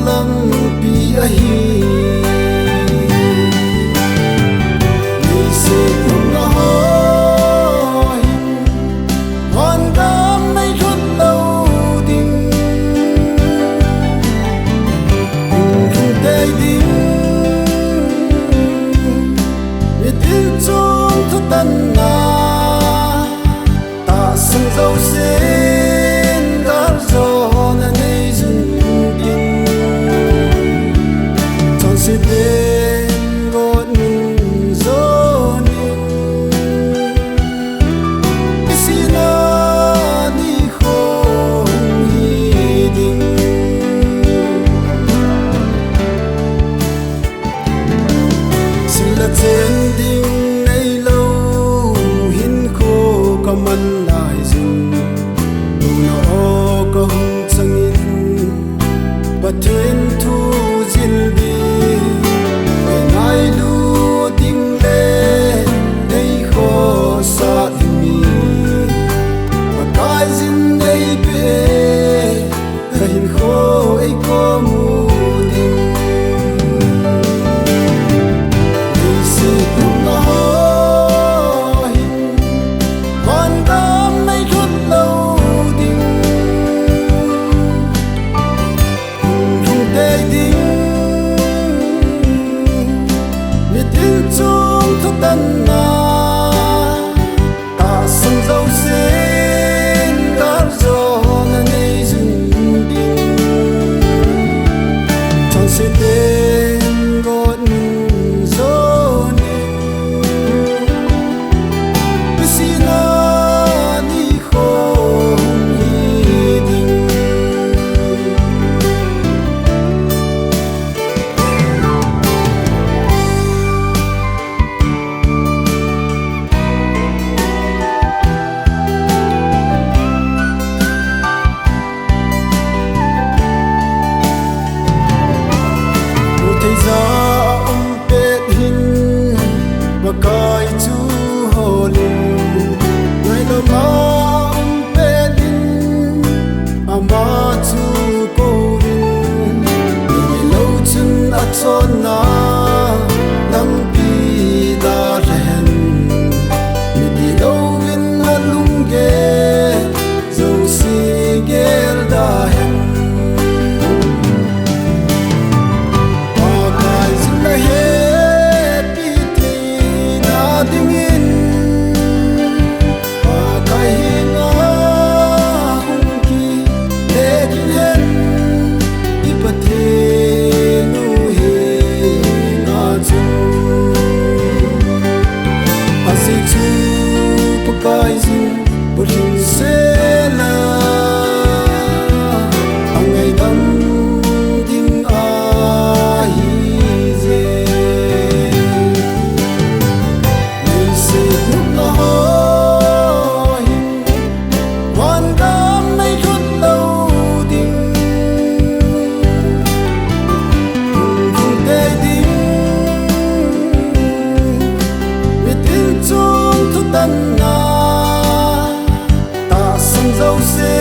lam pi a hi ni se kum na ho hin hon dam mai khut lâu ding khung tay ding ye til chung thu tan na ta sang dâu sen dar zo na nei zun din chọn se tên got nun zo nin isina ni khong hi ding sila chen ding nei lo hin kho kaman lai zin tu na o ka hung changin pathen thu zil bi nai lu ding le nei kho sa mi pakai zin nei pe ka hin kho ei ko mu ding ni se kum na ho hin hon dam mai khut lâu ding khung tay ding ye til chung thu tan na ta sang dâu sen dar zo na nei zun din chọn se tên got nun zo nin isina ni khong hi ding tu thei za pet hin ma kai chu holin nai lo ma pet din ama chu ko win ni lo chun a chon na lam pi da ren mi di lo win a lung ge zo si gel da hen pakai zin la he pi ti na ding in pakai hi nga hung ki le kin hen i pathe nu he nga chu asi chu pakai zin purin se la angai dam ding a hi ze ni se kum na ho hin hon dam mai khut lâu ding khung tay ding ye til chung thu tan na ta sang dâu sen